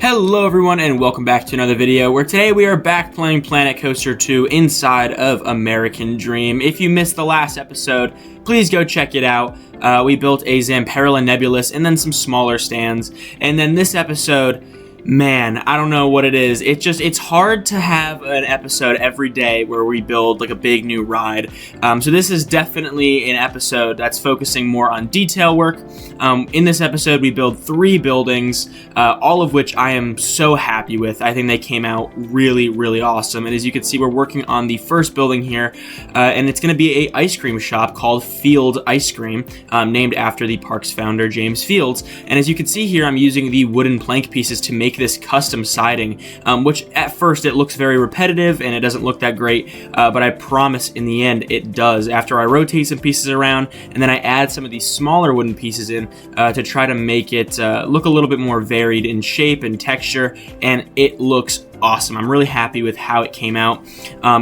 Hello everyone and welcome back to another video where today we are back playing Planet Coaster 2 inside of American Dream. If you missed the last episode, please go check it out. We built a Zamperla Nebulous and then some smaller stands. And then this episode, man, I don't know what it is. It's hard to have an episode every day where we build like a big new ride. So this is definitely an episode that's focusing more on detail work. In this episode, we build 3 buildings, all of which I am so happy with. I think they came out really, really awesome. And as you can see, we're working on the first building here, and it's going to be an ice cream shop called Field Ice Cream, named after the park's founder, James Fields. And as you can see here, I'm using the wooden plank pieces to make this custom siding, which at first it looks very repetitive and it doesn't look that great, but I promise in the end it does. After I rotate some pieces around and then I add some of these smaller wooden pieces in to try to make it look a little bit more varied in shape and texture, and it looks awesome. I'm really happy with how it came out.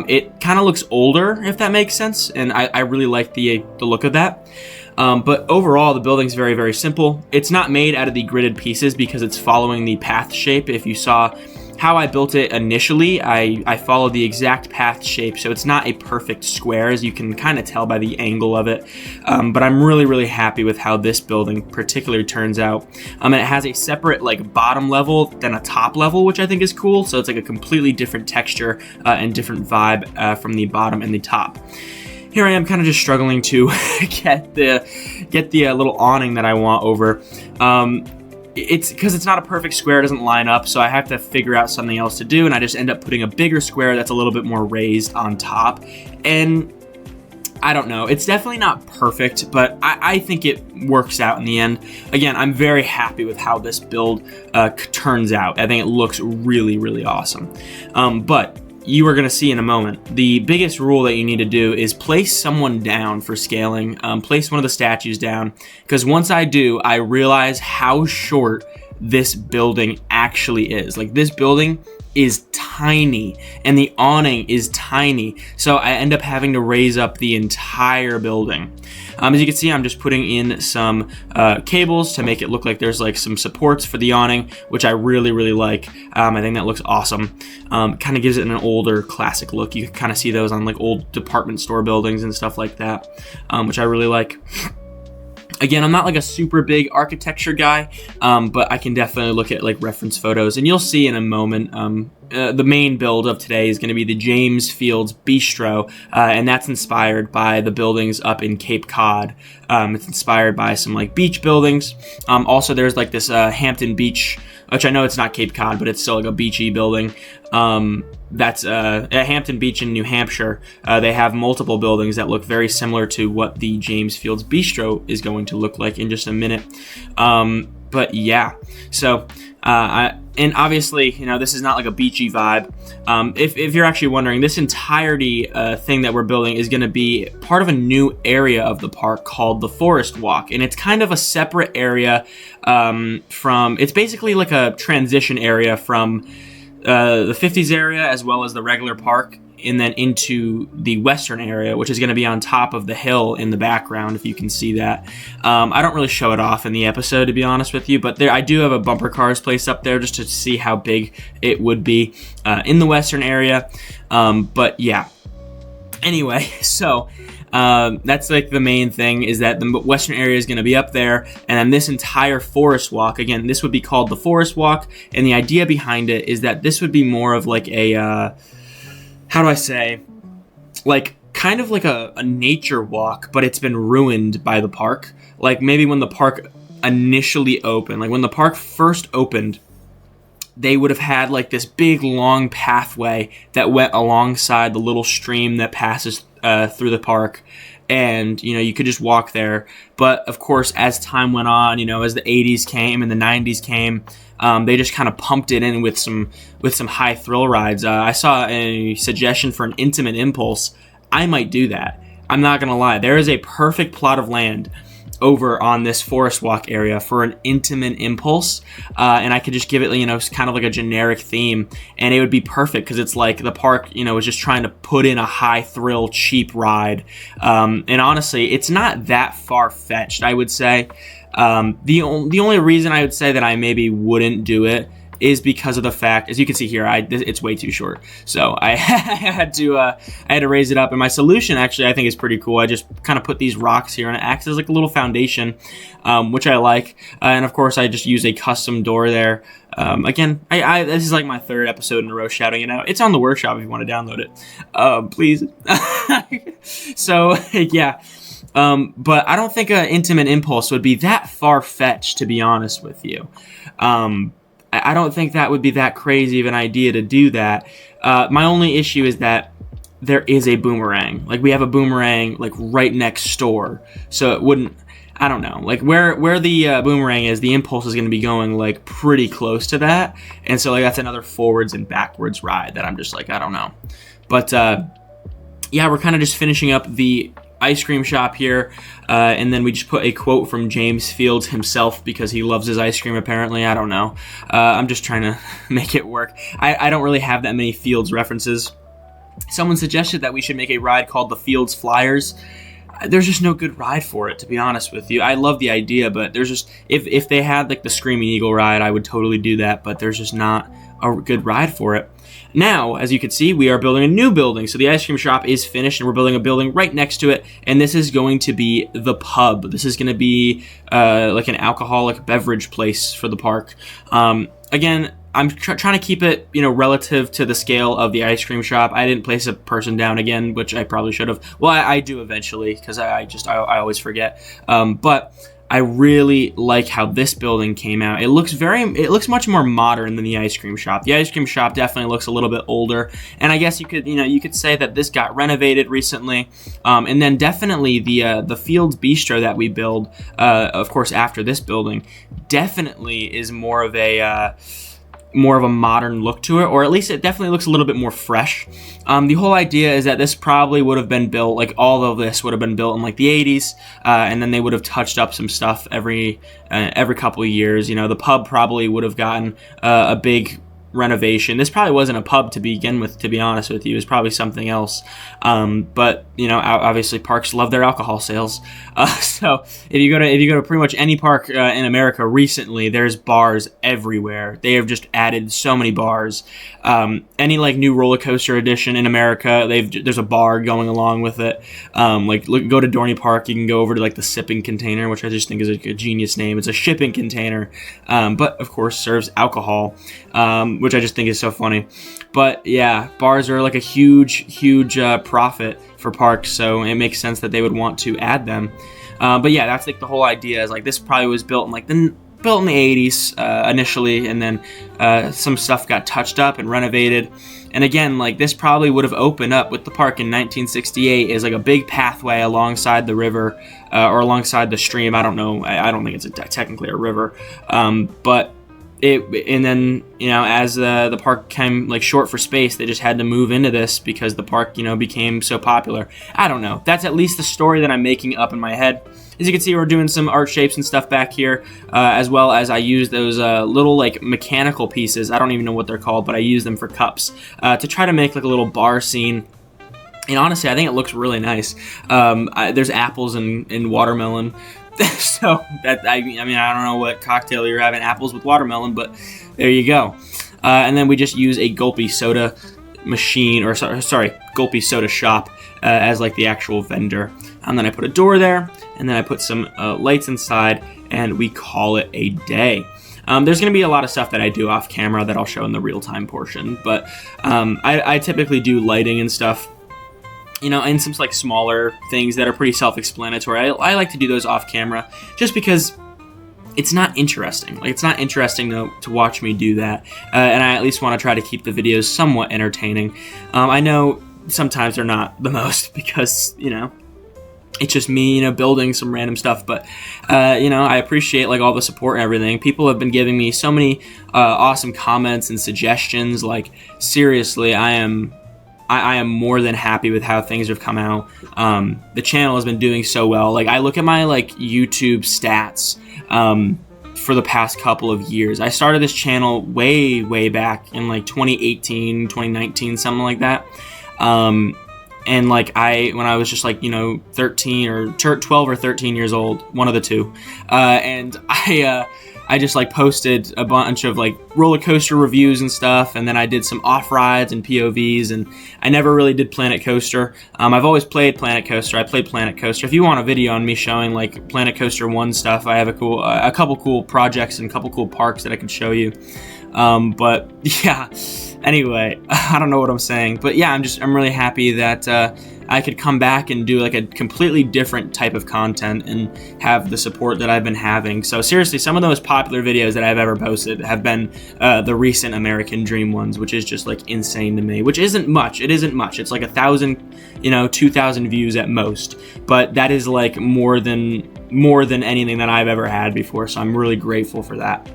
It kind of looks older, if that makes sense, and I really like the look of that. But overall, the building's very, very simple. It's not made out of the gridded pieces because it's following the path shape. If you saw how I built it initially, I followed the exact path shape, so it's not a perfect square, as you can kind of tell by the angle of it. But I'm really, really happy with how this building particularly turns out. And it has a separate like bottom level than a top level, which I think is cool. So it's like a completely different texture and different vibe from the bottom and the top. Here I am kind of just struggling to get the little awning that I want over. It's because it's not a perfect square, it doesn't line up, so I have to figure out something else to do, and I just end up putting a bigger square that's a little bit more raised on top. And I don't know, it's definitely not perfect, but I think it works out in the end. Again, I'm very happy with how this build turns out. I think it looks really, really awesome. But you are going to see in a moment, the biggest rule that you need to do is place someone down for scaling. Place one of the statues down, because once I do, I realize how short this building actually is. Like, this building is tiny and the awning is tiny, so I end up having to raise up the entire building. As you can see, I'm just putting in some cables to make it look like there's like some supports for the awning, which I really, really like. I think that looks awesome. Kind of gives it an older classic look. You can kind of see those on like old department store buildings and stuff like that, which I really like. Again, I'm not like a super big architecture guy, but I can definitely look at like reference photos, and you'll see in a moment. The main build of today is going to be the James Fields Bistro, and that's inspired by the buildings up in Cape Cod. It's inspired by some like beach buildings. Also, there's like this Hampton Beach, which I know it's not Cape Cod, but it's still like a beachy building. That's at Hampton Beach in New Hampshire. They have multiple buildings that look very similar to what the James Fields Bistro is going to look like in just a minute. But yeah, so and obviously, you know, this is not like a beachy vibe. If you're actually wondering, this entirety thing that we're building is going to be part of a new area of the park called the Forest Walk, and it's kind of a separate area it's basically like a transition area from the 50s area as well as the regular park, and then into the western area, which is going to be on top of the hill in the background, if you can see that. I don't really show it off in the episode, to be honest with you, but I do have a bumper cars placed up there just to see how big it would be in the western area. But yeah, anyway, so that's like the main thing, is that the western area is going to be up there, and then this entire forest walk, again, this would be called the Forest Walk, and the idea behind it is that this would be more of like a how do I say, like kind of like a nature walk, but it's been ruined by the park. Like maybe when the park initially opened, like when the park first opened, they would have had like this big long pathway that went alongside the little stream that passes through the park, and you know, you could just walk there. But of course, as time went on, you know, as the 80s came and the 90s came, they just kind of pumped it in with some high thrill rides. I saw a suggestion for an intimate impulse. I might do that. I'm not gonna lie. There is a perfect plot of land over on this forest walk area for an intimate impulse, and I could just give it, you know, kind of like a generic theme, and it would be perfect because it's like the park, you know, is just trying to put in a high thrill cheap ride, and honestly, it's not that far fetched, I would say. The only reason I would say that I maybe wouldn't do it is because of the fact, as you can see here, it's way too short. So I had to raise it up. And my solution actually I think is pretty cool. I just kind of put these rocks here and it acts as like a little foundation, which I like. And of course I just use a custom door there. Again, this is like my third episode in a row shouting it out. It's on the workshop if you want to download it. Please. So yeah. But I don't think an intimate impulse would be that far-fetched, to be honest with you. I don't think that would be that crazy of an idea to do that. My only issue is that there is a boomerang. Like, we have a boomerang, like, right next door. So it wouldn't... I don't know. Like, where the boomerang is, the impulse is going to be going, like, pretty close to that. And so, like, that's another forwards and backwards ride that I'm just like, I don't know. But, yeah, we're kind of just finishing up the ice cream shop here, and then we just put a quote from James Fields himself because he loves his ice cream apparently. I don't know. I'm just trying to make it work. I don't really have that many Fields references. Someone suggested that we should make a ride called the Fields Flyers. There's just no good ride for it, to be honest with you. I love the idea, but there's just, if they had like the Screaming Eagle ride, I would totally do that, but there's just not a good ride for it. Now, as you can see, we are building a new building. So the ice cream shop is finished, and we're building a building right next to it, and this is going to be the pub. This is going to be like an alcoholic beverage place for the park. Again, I'm trying to keep it, relative to the scale of the ice cream shop. I didn't place a person down again, which I probably should have. Well, I do eventually, because I always forget. But I really like how this building came out. It looks much more modern than the ice cream shop. The ice cream shop definitely looks a little bit older, and I guess you could say that this got renovated recently. And then definitely the Fields Bistro that we build, of course after this building, definitely is more of a modern look to it, or at least it definitely looks a little bit more fresh. The whole idea is that this probably would have been built, like all of this would have been built in like the 80s, and then they would have touched up some stuff every couple of years. The pub probably would have gotten a big renovation. This probably wasn't a pub to begin with, to be honest with you. It was probably something else. But obviously parks love their alcohol sales. So if you go to pretty much any park in America recently, there's bars everywhere. They have just added so many bars. Any like new roller coaster edition in America, there's a bar going along with it. Go to Dorney Park, you can go over to like the sipping container, which I just think is a genius name. It's a shipping container, but of course serves alcohol, which I just think is so funny. But yeah, bars are like a huge profit for parks, so it makes sense that they would want to add them. But yeah, that's like the whole idea, is like this probably was built in the 80s initially, and then some stuff got touched up and renovated. And again, like this probably would have opened up with the park in 1968 as like a big pathway alongside the river, or alongside the stream. I don't know. I don't think it's technically a river, but and then as the park came like short for space, they just had to move into this because the park became so popular. I don't know. That's at least the story that I'm making up in my head. As you can see, we're doing some art shapes and stuff back here, as well as I use those little like mechanical pieces. I don't even know what they're called, but I use them for cups to try to make like a little bar scene. And honestly, I think it looks really nice. There's apples and watermelon. So that I don't know what cocktail you're having, apples with watermelon, but there you go. And then we just use a Gulpy soda machine, or sorry, Gulpy soda shop as like the actual vendor. And then I put a door there, and then I put some lights inside, and we call it a day. There's going to be a lot of stuff that I do off camera that I'll show in the real-time portion, but I typically do lighting and stuff, and some like smaller things that are pretty self-explanatory. I like to do those off camera just because it's not interesting. Like, it's not interesting to watch me do that, and I at least want to try to keep the videos somewhat entertaining. I know sometimes they're not the most because it's just me building some random stuff, but I appreciate like all the support and everything. People have been giving me so many awesome comments and suggestions. Like, seriously, I am more than happy with how things have come out. The channel has been doing so well. Like, I look at my like YouTube stats for the past couple of years. I started this channel way back in like 2018, 2019, something like that. And like when I was just like 13 or 12 or 13 years old, one of the two, and I just like posted a bunch of like roller coaster reviews and stuff, and then I did some off rides and POVs, and I never really did Planet Coaster. I've always played Planet Coaster. I played Planet Coaster. If you want a video on me showing like Planet Coaster 1 stuff, I have a couple cool projects and a couple cool parks that I could show you. But yeah, anyway, I don't know what I'm saying, but yeah, I'm really happy that I could come back and do like a completely different type of content and have the support that I've been having. So seriously, some of the most popular videos that I've ever posted have been the recent American Dream ones, which is just like insane to me, which isn't much. It isn't much. It's like 1,000, 2,000 views at most, but that is like more than anything that I've ever had before. So I'm really grateful for that.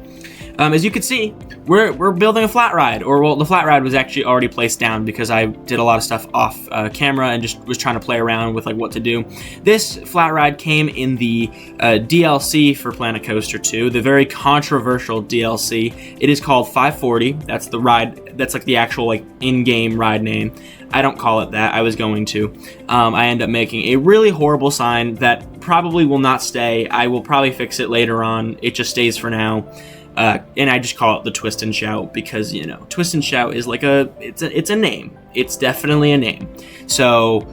As you can see, we're building a flat ride, or well, the flat ride was actually already placed down because I did a lot of stuff off camera and just was trying to play around with like what to do. This flat ride came in the DLC for Planet Coaster 2, the very controversial DLC. It is called 540. That's the ride. That's like the actual like in-game ride name. I don't call it that. I was going to. I end up making a really horrible sign that probably will not stay. I will probably fix it later on. It just stays for now. And I just call it the Twist and Shout because, Twist and Shout is like it's a name. It's definitely a name. So,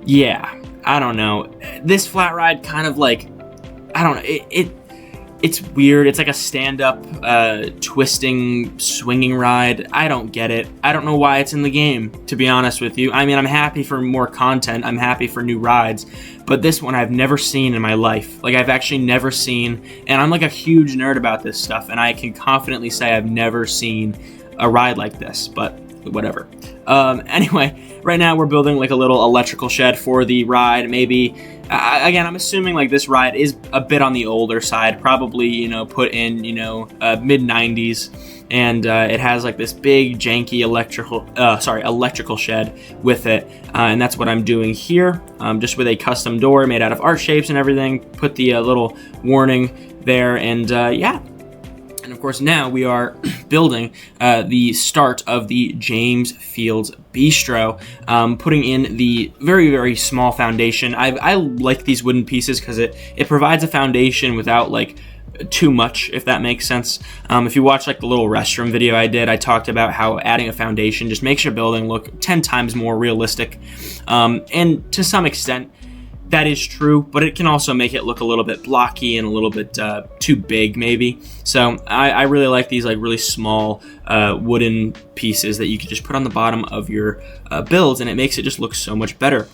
yeah, I don't know. This flat ride kind of like, I don't know, it's weird. It's like a stand-up, twisting, swinging ride. I don't get it. I don't know why it's in the game, to be honest with you. I mean, I'm happy for more content. I'm happy for new rides. But this one I've never seen in my life. Like, I've actually never seen, and I'm like a huge nerd about this stuff, and I can confidently say I've never seen a ride like this, but whatever. Anyway, right now we're building like a little electrical shed for the ride. Maybe, again, I'm assuming like this ride is a bit on the older side, probably, put in, mid-90s. And it has like this big janky electrical shed with it, and that's what I'm doing here, just with a custom door made out of art shapes and everything. Put the little warning there, and yeah. And of course, now we are building the start of the James Fields Bistro, putting in the very, very small foundation. I like these wooden pieces because it provides a foundation without like too much, if that makes sense. If you watch like the little restroom video I did, I talked about how adding a foundation just makes your building look 10 times more realistic. And to some extent, that is true, but it can also make it look a little bit blocky and a little bit too big, maybe. So I really like these like really small wooden pieces that you can just put on the bottom of your builds, and it makes it just look so much better.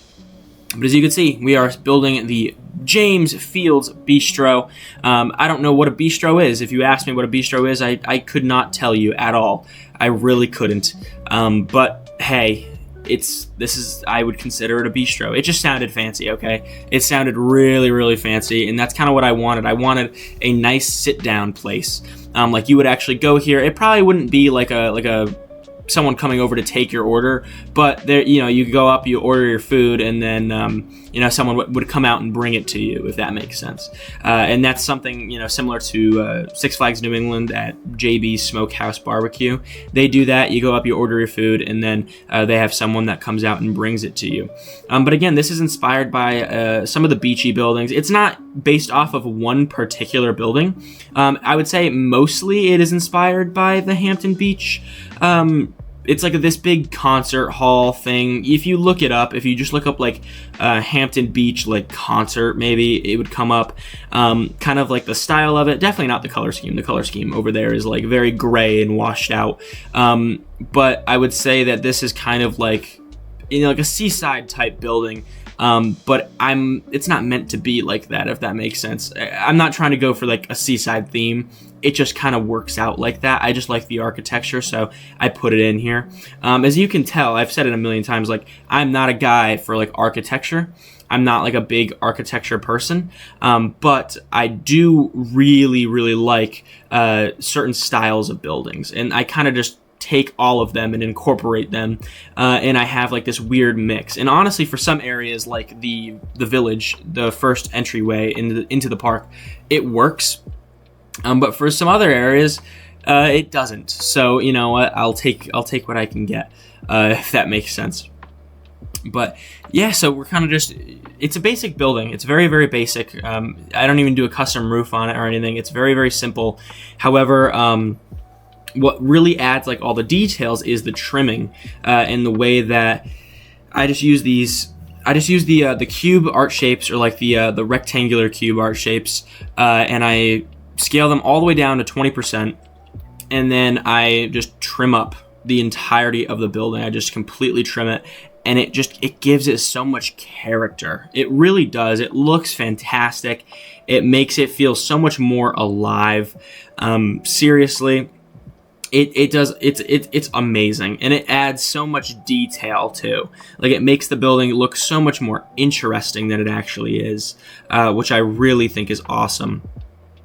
But as you can see, we are building the James Fields Bistro. I don't know what a bistro is. If you asked me what a bistro is, I could not tell you at all. I really couldn't. But hey, I would consider it a bistro. It just sounded fancy, okay? It sounded really, really fancy, and that's kind of what I wanted. I wanted a nice sit-down place. Like you would actually go here. It probably wouldn't be like a someone coming over to take your order, but there, you go up, you order your food, and then someone would come out and bring it to you, if that makes sense. And that's something similar to Six Flags New England at JB's Smokehouse Barbecue. They do that. You go up, you order your food, and then they have someone that comes out and brings it to you. But again, this is inspired by some of the beachy buildings. It's not based off of one particular building. I would say mostly it is inspired by the Hampton Beach. It's like this big concert hall thing. If you look it up, if you just look up like Hampton Beach like concert, maybe it would come up. Kind of like the style of it. Definitely not the color scheme. The color scheme over there is like very gray and washed out. But I would say that this is kind of like like a seaside type building. But it's not meant to be like that, if that makes sense. I'm not trying to go for like a seaside theme. It just kind of works out like that. I just like the architecture, so I put it in here. As you can tell, I've said it a million times, like I'm not a guy for like architecture. I'm not like a big architecture person, but I do really, really like certain styles of buildings, and I kind of just take all of them and incorporate them, and I have like this weird mix. And honestly, for some areas like the village, the first entryway into the park, it works. But for some other areas, it doesn't. So you know what? I'll take what I can get, if that makes sense. But yeah, so we're kind of just, it's a basic building. It's very, very basic. I don't even do a custom roof on it or anything. It's very, very simple. However, what really adds like all the details is the trimming, and the way that I just use the cube art shapes, or like the rectangular cube art shapes, and I scale them all the way down to 20%, and then I just trim up the entirety of the building. I just completely trim it, and it gives it so much character. It really does. It looks fantastic. It makes it feel so much more alive. Seriously, it does. It's amazing, and it adds so much detail too. Like, it makes the building look so much more interesting than it actually is, which I really think is awesome.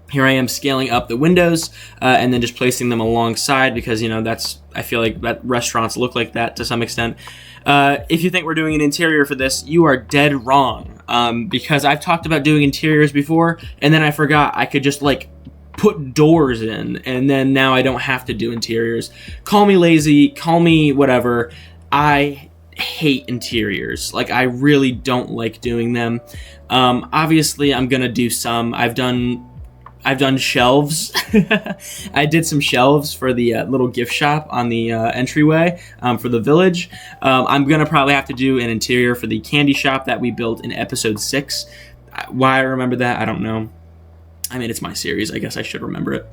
Here I am scaling up the windows, and then just placing them alongside, because, you know, I feel like that restaurants look like that to some extent. If you think we're doing an interior for this, you are dead wrong, because I've talked about doing interiors before, and then I forgot I could just like put doors in, and then now I don't have to do interiors. Call me lazy, call me whatever. I hate interiors. Like, I really don't like doing them. Obviously I'm gonna do some. I've done shelves. I did some shelves for the little gift shop on the entryway for the village. I'm gonna probably have to do an interior for the candy shop that we built in episode 6. Why I remember that, I don't know. I mean, it's my series. I guess I should remember it.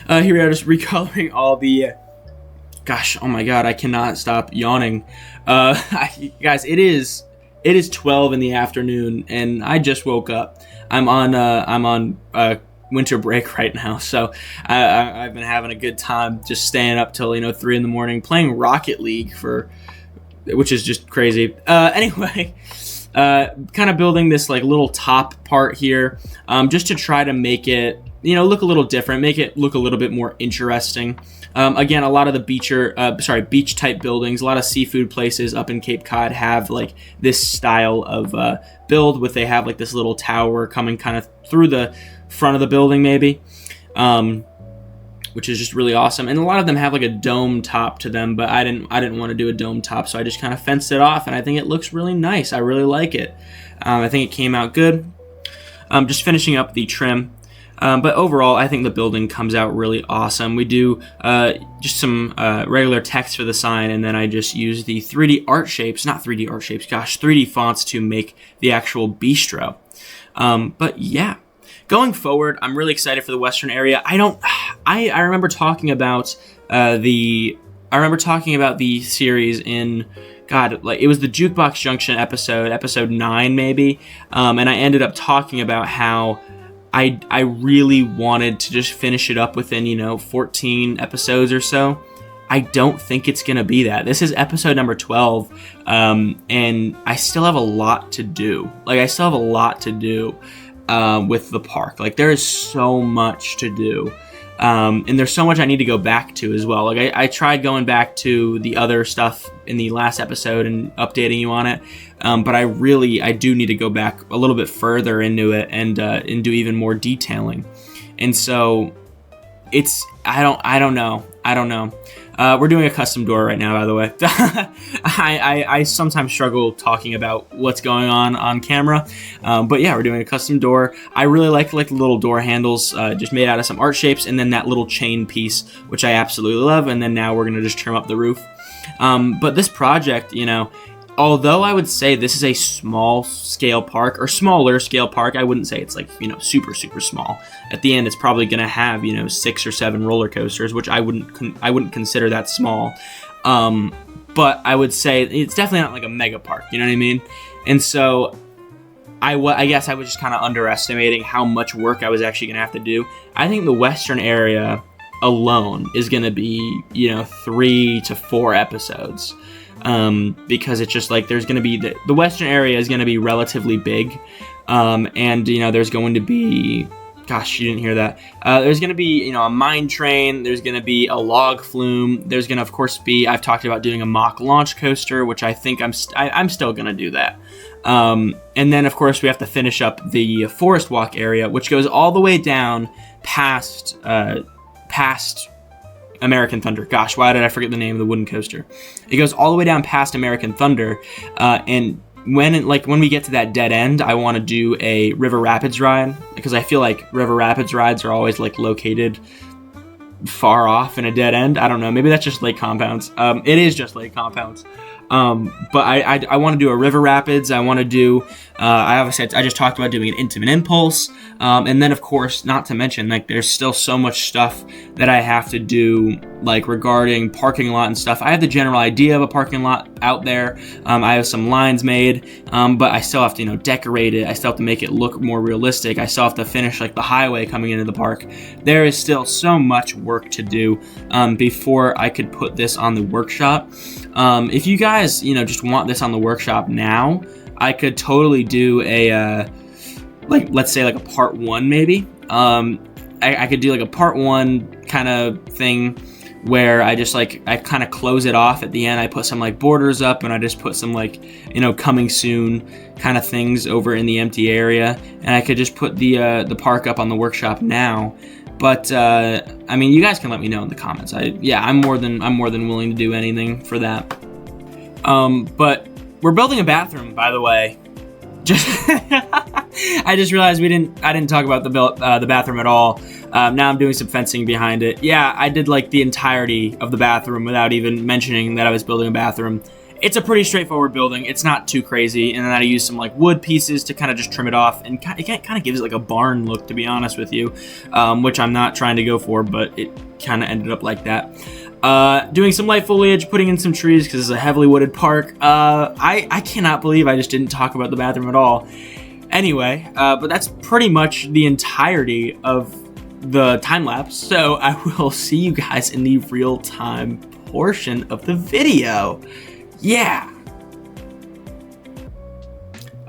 Here we are, just recoloring all the... Gosh, oh my god, I cannot stop yawning. Guys, it is 12 in the afternoon, and I just woke up. I'm on winter break right now, so I've been having a good time just staying up till 3 in the morning playing Rocket League, which is just crazy. Anyway. Kind of building this like little top part here, just to try to make it, look a little different, make it look a little bit more interesting. Again, a lot of the beach type buildings, a lot of seafood places up in Cape Cod have like this style of build, they have like this little tower coming kind of through the front of the building, maybe. Which is just really awesome. And a lot of them have like a dome top to them, but I didn't want to do a dome top, so I just kind of fenced it off, and I think it looks really nice. I really like it. I think it came out good. Just finishing up the trim. But overall, I think the building comes out really awesome. We do just some regular text for the sign, and then I just use the 3D art shapes, not 3D art shapes, gosh, 3D fonts to make the actual bistro. But yeah. Going forward, I'm really excited for the Western area. I remember talking about the series in, God, like, it was the Jukebox Junction episode 9 maybe, and I ended up talking about how I really wanted to just finish it up within 14 episodes or so. I don't think it's gonna be that. This is episode number 12, and I still have a lot to do. With the park. Like, there is so much to do, and there's so much I need to go back to as well. Like, I tried going back to the other stuff in the last episode and updating you on it, but I do need to go back a little bit further into it and do even more detailing. And so I don't know. We're doing a custom door right now, by the way. I sometimes struggle talking about what's going on camera. But yeah, we're doing a custom door. I really like the little door handles, just made out of some art shapes, and then that little chain piece, which I absolutely love. And then now we're going to just trim up the roof. But this project, although I would say this is a small scale park, or smaller scale park, I wouldn't say it's like, super, super small. At the end, it's probably going to have, 6 or 7 roller coasters, which I wouldn't consider that small. But I would say it's definitely not like a mega park, you know what I mean? And so I guess I was just kind of underestimating how much work I was actually going to have to do. I think the Western area alone is going to be, 3 to 4 episodes. Because it's just like there's going to be the Western area is going to be relatively big, and there's going to be, gosh, you didn't hear that, there's going to be a mine train, there's going to be a log flume, there's going to of course be, I've talked about doing a mock launch coaster, which I think I'm still going to do that, and then of course we have to finish up the forest walk area, which goes all the way down past American Thunder. Gosh, why did I forget the name of the wooden coaster? It goes all the way down past American Thunder, and when we get to that dead end, I want to do a River Rapids ride, because I feel like River Rapids rides are always like located far off in a dead end. I don't know. Maybe that's just Lake Compounds. It is just Lake Compounds. But I want to do a River Rapids. I want to do, I just talked about doing an Intimate Impulse. And then of course, not to mention, like, there's still so much stuff that I have to do, like regarding parking lot and stuff. I have the general idea of a parking lot out there. I have some lines made, but I still have to, decorate it. I still have to make it look more realistic. I still have to finish like the highway coming into the park. There is still so much work to do, before I could put this on the workshop. If you guys, just want this on the workshop now, I could totally do a, let's say like a part 1 maybe. I could do like a part 1 kind of thing where I just I kind of close it off at the end. I put some like borders up, and I just put some coming soon kind of things over in the empty area, and I could just put the park up on the workshop now. But I mean, you guys can let me know in the comments. I'm more than willing to do anything for that. But we're building a bathroom, by the way. I just realized I didn't talk about the bathroom at all. Now I'm doing some fencing behind it. Yeah, I did like the entirety of the bathroom without even mentioning that I was building a bathroom. It's a pretty straightforward building. It's not too crazy, and then I used some like wood pieces to kind of just trim it off, and it kind of gives it like a barn look, to be honest with you, which I'm not trying to go for, but it kind of ended up like that. Doing some light foliage, putting in some trees because it's a heavily wooded park. I cannot believe I just didn't talk about the bathroom at all. Anyway, but that's pretty much the entirety of the time lapse. So I will see you guys in the real time portion of the video. Yeah.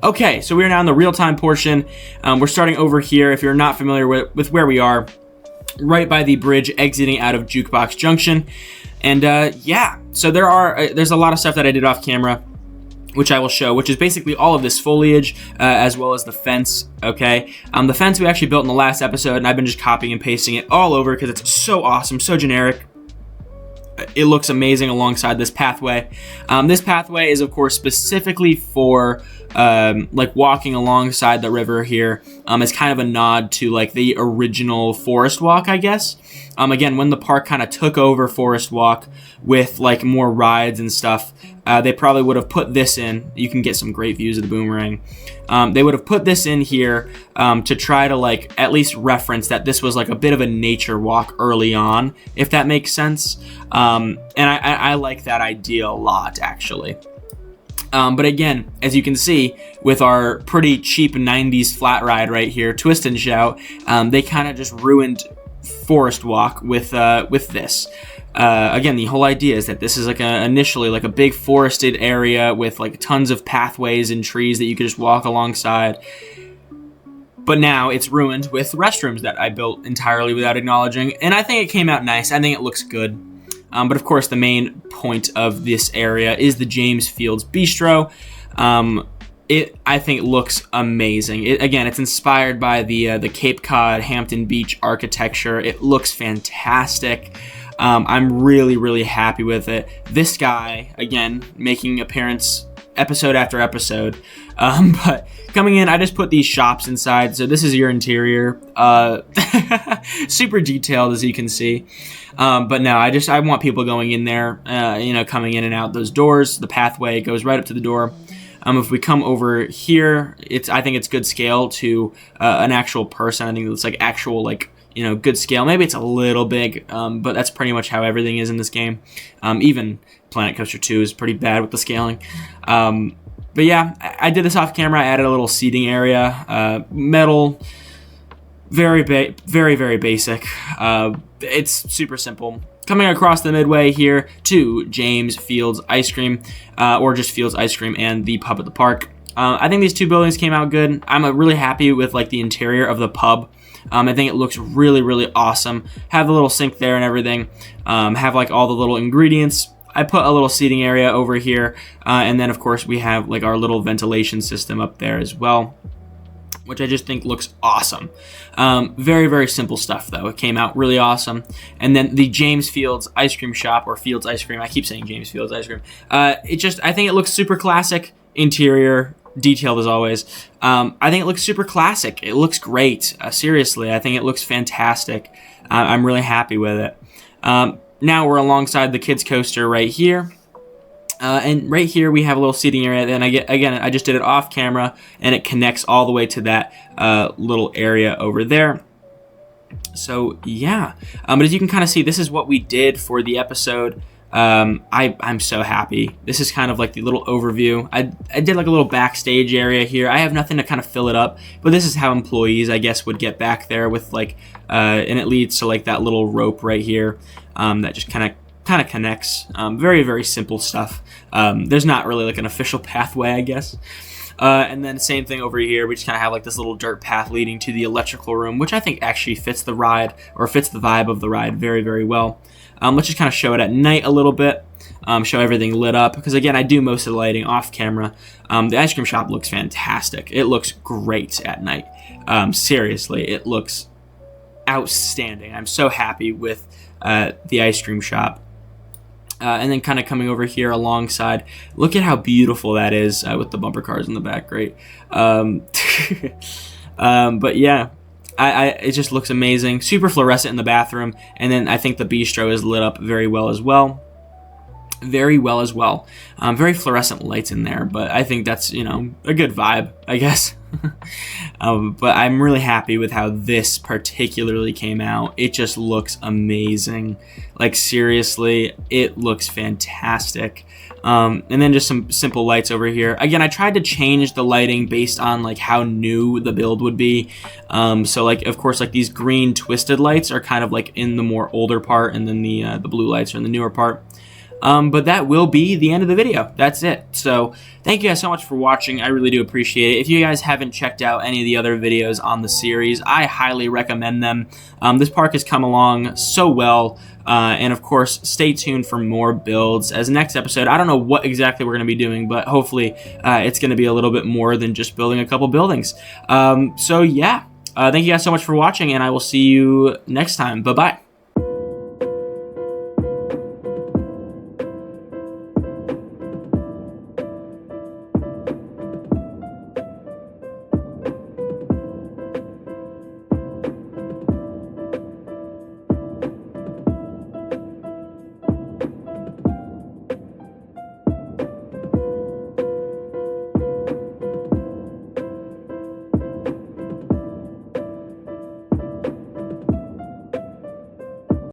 Okay, so we're now in the real-time portion. We're starting over here. If you're not familiar with where we are, right by the bridge exiting out of Jukebox Junction. And yeah, so there's a lot of stuff that I did off camera, which I will show, which is basically all of this foliage, as well as the fence, okay? The fence we actually built in the last episode, and I've been just copying and pasting it all over because it's so awesome, so generic. It looks amazing alongside this pathway. This pathway is, of course, specifically for like walking alongside the river here. It's kind of a nod to like the original Forest Walk, I guess. Again, when the park kind of took over Forest Walk with like more rides and stuff, they probably would have put this in. You can get some great views of the boomerang. They would have put this in here to try to like at least reference that this was like a bit of a nature walk early on, if that makes sense. And I like that idea a lot, actually. But again, as you can see, with our pretty cheap 90s flat ride right here, Twist and Shout, they kind of just ruined Forest Walk with this. Again, the whole idea is that this is like initially like a big forested area with like tons of pathways and trees that you could just walk alongside. But now it's ruined with restrooms that I built entirely without acknowledging, and I think it came out nice. I think it looks good. But of course, the main point of this area is the James Fields Bistro. I think it looks amazing. Again, it's inspired by the Cape Cod Hampton Beach architecture. It looks fantastic. I'm really, really happy with it. This guy, again, making appearance episode after episode. But coming in, I just put these shops inside. So this is your interior. Super detailed, as you can see. But no, I want people going in there, coming in and out those doors. The pathway goes right up to the door. If we come over here, I think it's good scale to an actual person. I think it's like actual, good scale. Maybe it's a little big, but that's pretty much how everything is in this game. Even Planet Coaster 2 is pretty bad with the scaling. But yeah, I did this off camera. I added a little seating area, metal, very, very basic. It's super simple. Coming across the midway here to James Fields Ice Cream, or just Fields Ice Cream and the pub at the park. I think these two buildings came out good. I'm really happy with like the interior of the pub. I think it looks really, really awesome. Have the little sink there and everything. Have like all the little ingredients. I put a little seating area over here, and then of course we have like our little ventilation system up there as well. which I just think looks awesome. Very, very simple stuff, though. It came out really awesome. And then the James Fields Ice Cream Shop, or Fields Ice Cream. I keep saying James Fields Ice Cream. I think it looks super classic. Interior, detailed as always. I think it looks super classic. It looks great. Seriously, I think it looks fantastic. I'm really happy with it. Now we're alongside the kids coaster right here. And right here we have a little seating area. Then I just did it off camera, and it connects all the way to that little area over there. So yeah, but as you can kind of see, this is what we did for the episode. I'm so happy. This is kind of like the little overview. I did like a little backstage area here. I have nothing to kind of fill it up, but this is how employees, I guess, would get back there with like, and it leads to like that little rope right here that just kind of connects. Very, very simple stuff. There's not really like an official pathway, I guess. And then same thing over here. We just kind of have like this little dirt path leading to the electrical room, which I think actually fits the ride, or fits the vibe of the ride very, very well. Let's just kind of show it at night a little bit. Show everything lit up, because again, I do most of the lighting off camera. The ice cream shop looks fantastic. It looks great at night. Seriously, it looks outstanding. I'm so happy with the ice cream shop. And then kind of coming over here alongside, look at how beautiful that is with the bumper cars in the back. Great. But yeah, it just looks amazing. Super fluorescent in the bathroom. And then I think the bistro is lit up very well as well. Very fluorescent lights in there, but I think that's, a good vibe, I guess. But I'm really happy with how this particularly came out. It just looks amazing. Like, seriously, it looks fantastic. And then just some simple lights over here. Again, I tried to change the lighting based on like how new the build would be. So like, of course, like these green twisted lights are kind of like in the more older part, and then the blue lights are in the newer part. But that will be the end of the video. That's it. So thank you guys so much for watching. I really do appreciate it. If you guys haven't checked out any of the other videos on the series, I highly recommend them. This park has come along so well. And of course, stay tuned for more builds. As next episode, I don't know what exactly we're going to be doing, but hopefully it's going to be a little bit more than just building a couple buildings. So yeah, thank you guys so much for watching, and I will see you next time. Bye-bye.